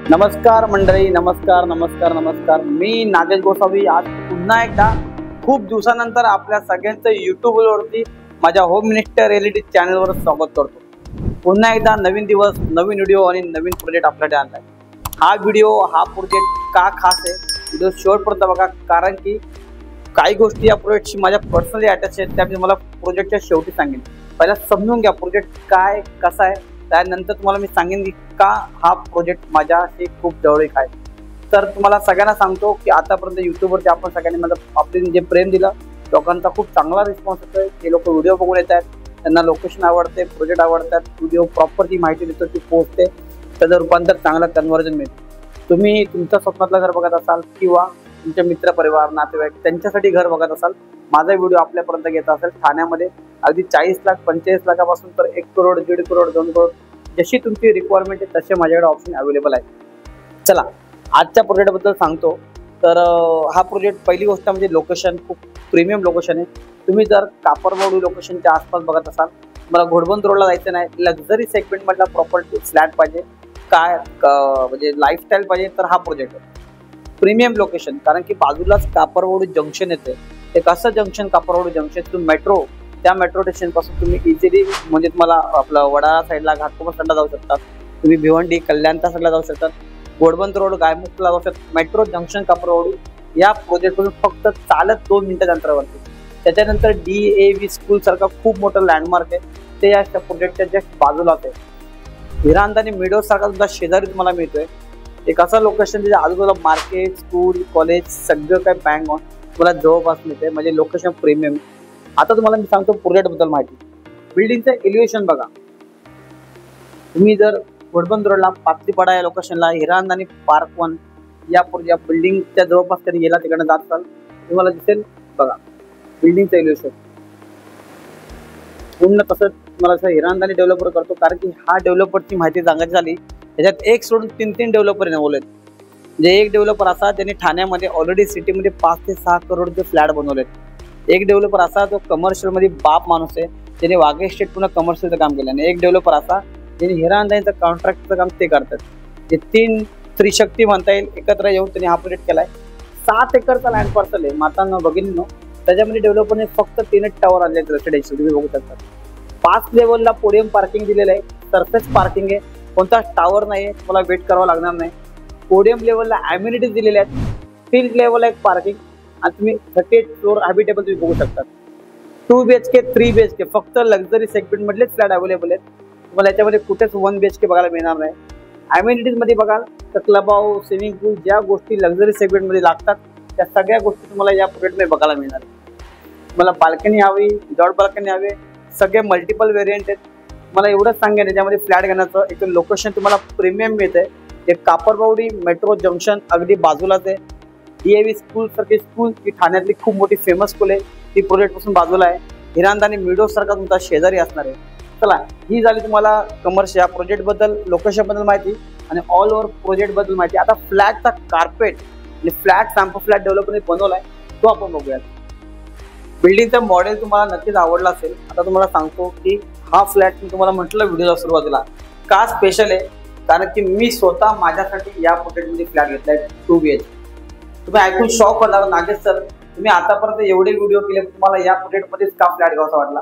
नमस्कार मंडळी, नमस्कार नमस्कार नमस्कार. मी नागेश गोसावी आज पुन्हा एकदा खूप दिवसानंतर आपल्या सगळ्यांचं यूट्यूबवरती माझ्या होम मिनिस्टर रिएलिटी चॅनलवर स्वागत करतो. पुन्हा एकदा नवीन दिवस, नवीन व्हिडिओ आणि नवीन प्रोजेक्ट आपल्याकडे आणलाय. हा प्रोजेक्ट का खास आहे, व्हिडिओ शेवटपर्यंत बघा, कारण की काही गोष्टी या प्रोजेक्टशी माझ्या पर्सनली अटॅच आहेत. त्या मी तुम्हाला प्रोजेक्टच्या शेवटी सांगेन. पहिला समजून घ्या प्रोजेक्ट काय कसा आहे, त्यानंतर तुम्हाला मी सांगेन की का हा प्रोजेक्ट माझ्याशी खूप जवळीक आहे. तर तुम्हाला सगळ्यांना सांगतो की आतापर्यंत यूट्यूबवरती आपण सगळ्यांनी मला आपले जे प्रेम दिलं, लोकांचा खूप चांगला रिस्पॉन्स येतोय. ते लोक व्हिडिओ बघून येत आहेत, त्यांना लोकेशन आवडते, प्रोजेक्ट आवडतात, व्हिडिओ प्रॉपरची माहिती देतो, ती पोहोचते, त्याचं रूपांतर चांगलं कन्व्हर्जन मिळते. तुम्ही तुमच्या स्वप्नातलं घर बघत असाल किंवा तुमचे मित्रपरिवार नातेवाईक त्यांच्यासाठी घर बघत असाल, माझा व्हिडिओ आपल्यापर्यंत घेत असेल, ठाण्यामध्ये अगदी 40 लाख 45 लाखापासून तर 1 करोड 1.5 करोड 2 करोड जशी तुमची रिक्वायरमेंट आहे तसे माझ्याकडे ऑप्शन अवेलेबल आहे. चला आजच्या प्रोजेक्टबद्दल सांगतो. तर हा प्रोजेक्ट पहिली गोष्ट म्हणजे लोकेशन खूप प्रीमियम लोकेशन आहे. तुम्ही जर कापरवाडी लोकेशनच्या आसपास बघत असाल, मला घोडबंद रोडला जायचं नाही, लक्झरी सेगमेंटमधला प्रॉपर्टी फ्लॅट पाहिजे, काय म्हणजे लाईफस्टाईल पाहिजे, तर हा प्रोजेक्ट आहे. प्रीमियम लोकेशन, कारण की बाजूलाच कापरवाडी जंक्शन येते. एक असं जंक्शन कापरवाडी जंक्शन, तुम्ही मेट्रो त्या मेट्रो स्टेशन पासून तुम्ही इझिली म्हणजे तुम्हाला आपलं वडाळा साईडला घाटकोपर साईडला जाऊ शकतात, तुम्ही भिवंडी कल्याणच्या साईडला जाऊ शकतात, घोडबंद रोड गायमुखला जाऊ शकतात. मेट्रो जंक्शन कापरवाडी या प्रोजेक्टपासून फक्त चालत 2 मिनिटाच्या अंतरावरती. त्याच्यानंतर DAV स्कूल सारखा खूप मोठं लँडमार्क आहे, ते या प्रोजेक्टच्या जस्ट बाजूलाच आहे. हिरांदानी मिडो सारखा तुमचा शेजारी तुम्हाला मिळतोय. एक असं लोकेशन त्याच्या आजूबाजूला मार्केट, स्कूल, कॉलेज सगळं काही बँक ऑन तुम्हाला जवळपास मिळते, म्हणजे लोकेशन प्रीमियम. आता तुम्हाला मी सांगतो प्रोजेक्ट बद्दल माहिती. बिल्डिंगचं एलिव्हेशन बघा. तुम्ही जर घोडबंद रोडला पातळीपाडा या लोकेशनला हिरांदानी पार्क 1 या बिल्डिंगच्या जवळपास तरी गेला, तिकडे जात असाल तुम्हाला दिसेल बघा बिल्डिंगचं एलिव्हेशन पूर्ण तसं तुम्हाला हिरांदानी डेव्हलपर करतो. कारण की हा डेव्हलपरची माहिती सांगायची झाली, त्याच्यात एक सोडून 3 डेव्हलपर इन्व्हॉल्व आहेत. म्हणजे एक डेव्हलपर असा ज्यांनी ठाण्यामध्ये ऑलरेडी सिटीमध्ये 5 ते 6 करोडचे फ्लॅट बनवलेत. एक डेव्हलपर असा जो कमर्शियलमध्ये बाप माणूस आहे, त्याने वाघे स्टेट पुन्हा कमर्शियलचं काम केलं. आणि एक डेव्हलपर असा ज्यांनी हिरांदानीचं कॉन्ट्रॅक्टचं काम ते करतात. हे 3 त्रिशक्ती म्हणता येईल, एकत्र येऊन त्यांनी हा प्रोजेक्ट केलाय. 7 एकरचा लँड पार्सल आहे मातांना भगिनींनो. त्याच्यामध्ये डेव्हलपरने फक्त 3 टावर आणले रेसिडेन्शियल, तुम्ही बघू शकता. 5 लेवलला पोडियम पार्किंग दिलेलं आहे, सरफेस पार्किंग आहे, कोणताच टावर नाही आहे, तुम्हाला वेट करावं लागणार नाही. पोडियम लेवलला ॲम्युनिटीज दिलेल्या आहेत, फील्ड लेवलला एक पार्किंग, आणि तुम्ही 38 फ्लोर हॅबिटेबल तुम्ही बघू शकता. 2 BHK 3 BHK फक्त लक्झरी सेगमेंट मधलेच फ्लॅट अवेलेबल आहेत. तुम्हाला याच्यामध्ये कुठेच 1 BHK बघायला मिळणार नाही. ॲम्युनिटीज मध्ये बघाल तर क्लब हाऊस, स्विमिंग पूल, ज्या गोष्टी लक्झरी सेगमेंट मध्ये लागतात त्या सगळ्या गोष्टी तुम्हाला या प्रोजेक्टमध्ये बघायला मिळणार. तुम्हाला बाल्कनी हवी, विदाउट बाल्कनी हवे, सगळे मल्टिपल व्हेरियंट आहेत. मला एवढंच सांगेन याच्यामध्ये फ्लॅट घेण्याचं एक लोकेशन तुम्हाला प्रीमियम मिळते. एक कापरवाडी मेट्रो जंक्शन अगदी बाजूलाच आहे. DAV स्कूल सारखी स्कूल ही ठाण्यातली खूप मोठी फेमस स्कूल आहे, ती प्रोजेक्ट पासून बाजूला आहे. हिरांदानी मिडो सारखा तुमचा शेजारी असणार आहे. चला ही झाली तुम्हाला कमर्शियल या प्रोजेक्ट बद्दल, लोकेशन बद्दल माहिती आणि ऑल ओव्हर प्रोजेक्ट बद्दल माहिती. आता फ्लॅटचा कार्पेट आणि फ्लॅट सॅम्पल फ्लॅट डेव्हलपरने बनवलाय तो आपण बघूयात. बिल्डिंगचं मॉडेल तुम्हाला नक्कीच आवडलं असेल. आता तुम्हाला सांगतो की हा फ्लॅट मी तुम्हाला म्हटलं व्हिडिओला सुरुवातीला का स्पेशल आहे, कारण की मी स्वतः माझ्यासाठी या प्रोजेक्टमध्ये फ्लॅट घेतलाय 2 BHK. तुम्ही ऐकून शॉक होणार, नागेश सर तुम्ही आतापर्यंत एवढे व्हिडिओ केले, तुम्हाला या प्रोजेक्टमध्येच का फ्लॅट घ्यावासा वाटला?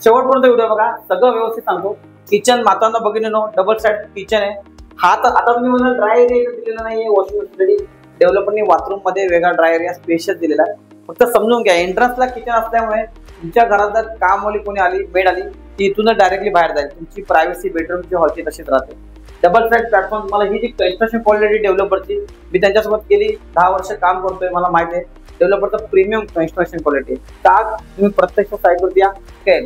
शेवटपर्यंत व्हिडिओ बघा, सगळं व्यवस्थित सांगतो. किचन मातांना बघितलं, डबल साईड किचन आहे. हा तर आता तुम्ही म्हणा ड्राय एरिया दिलेला नाहीये, वॉशिंग मशीन डेव्हलपरने बाथरूम मध्ये वेगळा ड्राय एरिया स्पेशल दिलेला आहे. फक्त समजून घ्या, एंट्रन्सला किचन असल्यामुळे तुमच्या घरात जर कामवाली कोणी आली, मेड आली, ती इथूनच डायरेक्टली बाहेर जाईल. तुमची प्रायव्हसी बेडरूमची हॉलची तशीच राहते. Double side platform. मला ही जी कन्स्ट्रक्शन क्वालिटी डेव्हलपरची मी त्यांच्यासोबत गेली 10 वर्ष काम करतोय, मला माहिती आहे डेव्हलपरचं प्रीमियम कन्स्ट्रक्शन क्वालिटी. का तुम्ही प्रत्यक्ष साईटवरती या काय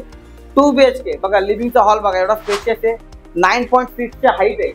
2 BHK बघा. लिव्हिंगचा हॉल बघा, एवढा स्पेशियस आहे, 9.6 हाईट आहे.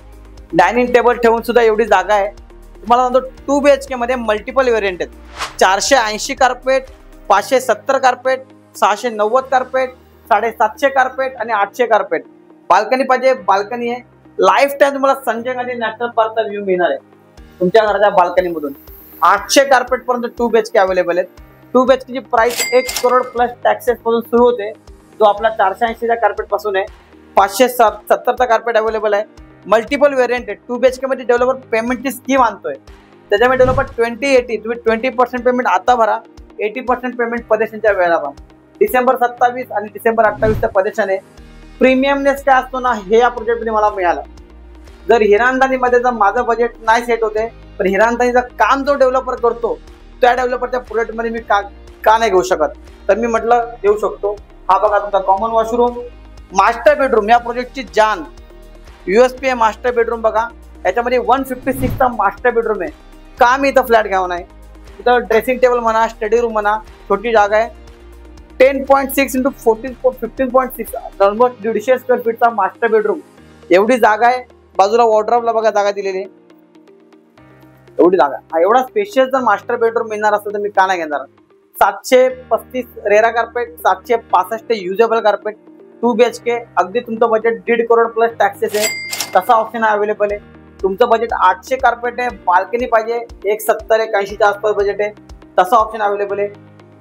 डायनिंग टेबल ठेवून सुद्धा एवढी जागा आहे. तुम्हाला म्हणतो 2 BHK मध्ये मल्टिपल व्हेरियंट आहेत. 480 कार्पेट, 570 कार्पेट, 690 कार्पेट, 750 कार्पेट आणि 800 कार्पेट. बाल्कनी पाहिजे बाल्कनी आहे. लाईफ टाइम तुम्हाला संजय गांधी नॅशनल पार्कचा व्ह्यू मिळणार आहे तुमच्या घराच्या बाल्कनीमधून. 800 कार्पेट पर्यंत 2 BHK अवेलेबल आहेत. 2 BHK ची प्राइस 1 करोड प्लस टॅक्सेस पासून सुरू होते, जो आपला 480च्या कार्पेट पासून आहे. 570चा कार्पेट अवेलेबल आहे. मल्टिपल व्हेरियंट आहे. 2 BHK मध्ये डेव्हलपर पेमेंटची स्कीम आणतोय. त्याच्यामध्ये डेव्हलपर 20-80 तुम्ही 20% पेमेंट आता भरा, 80% पेमेंट पदेशांच्या वेळेला भरा. डिसेंबर 27 आणि डिसेंबर 28च्या पदेशाने प्रीमियमनेस काय असतो ना, हे या प्रोजेक्टमध्ये मला मिळालं. जर हिरानंदानीमध्ये जर माझं बजेट नाही सेट होते, पण हिरानंदानीचं काम जो डेव्हलपर करतो त्या डेव्हलपरच्या प्रोजेक्टमध्ये मी का नाही घेऊ शकत, तर मी म्हटलं देऊ शकतो. हा बघा तुमचा कॉमन वॉशरूम, मास्टर बेडरूम, या प्रोजेक्टची जान USP आहे. मास्टर बेडरूम बघा, याच्यामध्ये 156चा मास्टर बेडरूम आहे. का मी इथं फ्लॅट घ्यावं नाही? इथं ड्रेसिंग टेबल म्हणा, स्टडी रूम म्हणा, छोटी जागा आहे. 10.6 × 15.6 ऑलमोस्ट 150 स्क्वेअर फीटचा मास्टर बेडरूम, एवढी जागा आहे. बाजूला वॉर्डरोबला बघा जागा दिलेली, एवढी जागा. हा एवढा स्पेशियस जर मास्टर बेडरूम मिळणार असतं तर मी का नाही घेणार? 735 RERA carpet, 765 usable carpet, 2 BHK. अगदी तुमचं बजेट 1.5 करोड प्लस टॅक्सेस आहे, तसा ऑप्शन अवेलेबल आहे. तुमचं बजेट 800 कार्पेट आहे, बाल्कनी पाहिजे 170-180च्या आसपास बजेट आहे, तसा ऑप्शन अवेलेबल आहे.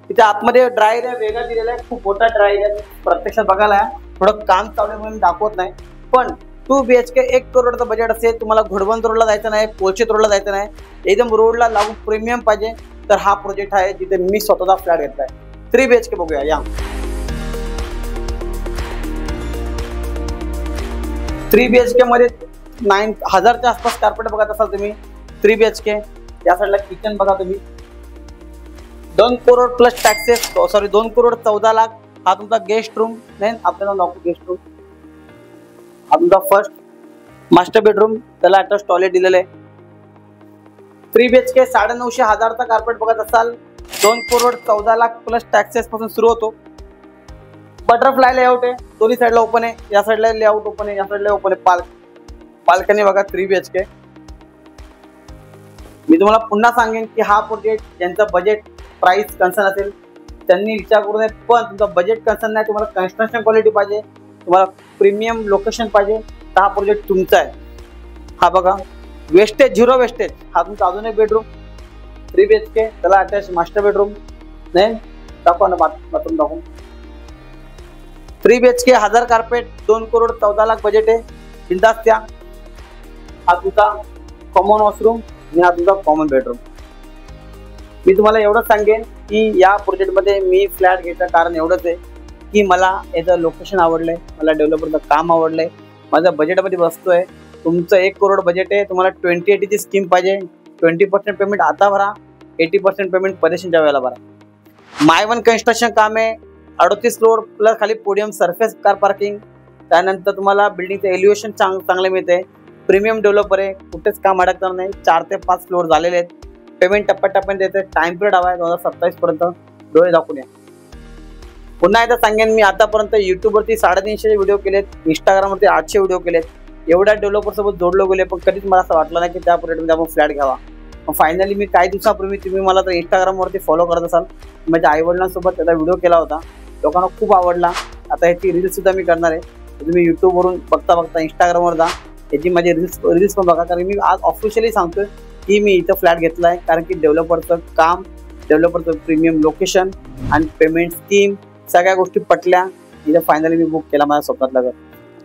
तिथे आतमध्ये ड्राय एरिया वेगळा दिलेला आहे, खूप मोठा ड्राय एरिया. प्रत्यक्षात बघायला आहे, थोडं काम चालू आहे म्हणून दाखवत नाही. पण 2 BHK 1 करोडचं बजेट असेल, तुम्हाला घोडबंद रोडला जायचं नाही, कोलचित रोडला जायचं नाही, एकदम रोडला लागून प्रीमियम पाहिजे, तर हा प्रोजेक्ट आहे जिथे मी स्वतःचा फ्लॅट घेतलाय. 3 BHK बघूया. या 3 BHK मध्ये 9,000च्या आसपास कार्पेट बघत असाल तुम्ही. 3 BHK. या साईडला किचन बघा तुम्ही, 2 crore plus taxes, sorry 2 crore 14 lakh. हा तुमचा गेस्ट रूम नाही, आपल्याला नको गेस्ट रूम. हा तुमचा फर्स्ट मास्टर बेडरूम, त्याला अटॅच टॉयलेट दिलेलं आहे. 3 BHK 950,000चा कार्पेट बघत असाल, 2 करोड 14 लाख प्लस टॅक्सेस पासून सुरू होतो. बटरफ्लाय लेआउट आहे, दोन्ही साईडला ओपन आहे. या साईडला लेआउट ओपन आहे, या साईडला ओपन आहे. बाल्कनी बघा 3 BHK. मी तुम्हाला पुन्हा सांगेन की हा प्रोजेक्ट ज्यांचं बजेट प्राइस कन्सर्न असेल त्यांनी विचार करू नये. पण तुमचं बजेट कन्सर्न नाही, तुम्हाला कन्स्ट्रक्शन क्वालिटी पाहिजे, तुम्हाला प्रीमियम लोकेशन पाहिजे, तर हा प्रोजेक्ट तुमचा आहे. हा बघा वेस्टेज, 0 वेस्टेज. हा तुमचा अजून एक बेडरूम 3 BHK, त्याला अटॅच मास्टर बेडरूम नाही. दाखवा ना बाथरूम दाखवून. 3 BHK 1000 carpet, 2 crore 14 lakh budget आहे, बिंदास द्या. हा तुमचा कॉमन वॉशरूम आणि हा तुमचा कॉमन बेडरूम. मी तुम्हाला एवढंच सांगेन की या प्रोजेक्टमध्ये मी फ्लॅट घ्यायचं कारण एवढंच आहे की मला याचं लोकेशन आवडलंय, मला डेव्हलपरचं काम आवडलंय, माझं बजेटमध्ये बसतोय. तुमचं 1 करोड बजेट आहे, तुम्हाला 20-80ची स्कीम पाहिजे, 20% पेमेंट आता भरा, 80% पेमेंट परेशानच्या वेळेला भरा. माय वन कन्स्ट्रक्शन काम आहे, 38 फ्लोअर प्लस खाली पोडियम सरफेस कार पार्किंग. त्यानंतर तुम्हाला बिल्डिंगचं एलिव्हेशन चांगलं मिळते. प्रीमियम डेव्हलपर आहे, कुठेच काम अडकणार नाही. 4 ते 5 फ्लोअर झालेले आहेत. पेमेंट टप्प्याटप्प्याने देते. टाइम पिरियड हवा आहे 2027 पर्यंत. डोळे दाखवून या. पुन्हा एकदा सांगेन, मी आतापर्यंत युट्यूबवरती 350 व्हिडिओ केलेत, इंस्टाग्रामवरती 800 व्हिडिओ केलेत. एवढ्या डेव्हलपर सोबत जोडलो गेले, पण कधीच मला असं वाटलं नाही की त्या प्रोजेक्टमध्ये आपण फ्लॅट घ्यावा. मग फायनली मी काही दिवसापूर्वी, तुम्ही मला तर इंस्टाग्रामवरती फॉलो करत असाल, माझ्या आईवडिलांसोबत त्याचा व्हिडिओ केला होता, लोकांना खूप आवडला. आता ह्याची रील्स सुद्धा मी करणार आहे. तुम्ही युट्यूबवरून बघता इंस्टाग्रामवर जा, याची माझी रील्स पण बघा. कारण मी आज ऑफिशियली सांगतोय की मी इथं फ्लॅट घेतला आहे, कारण की डेव्हलपरचं काम, डेव्हलपरचं प्रीमियम लोकेशन आणि पेमेंट स्कीम सगळ्या गोष्टी पटल्या. इथं फायनली मी बुक केला माझ्या स्वतःतलं घर.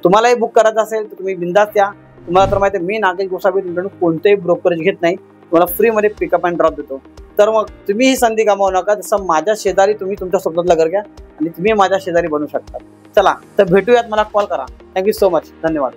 तुम्हालाही बुक करायचं असेल तर तुम्ही बिंदास या. तुम्हाला तर माहिती आहे, मी नागेश गोसावी तुमच्याकडून कोणतेही ब्रोकरेज घेत नाही, तुम्हाला फ्रीमध्ये पिकअप अँड ड्रॉप देतो. तर मग तुम्ही ही संधी गमावू नका. जसं माझ्या शेजारी तुम्ही तुमच्या स्वतःतलं घर घ्या आणि तुम्ही माझ्या शेजारी बनू शकता. चला तर भेटूयात, मला कॉल करा. थँक्यू सो मच, धन्यवाद.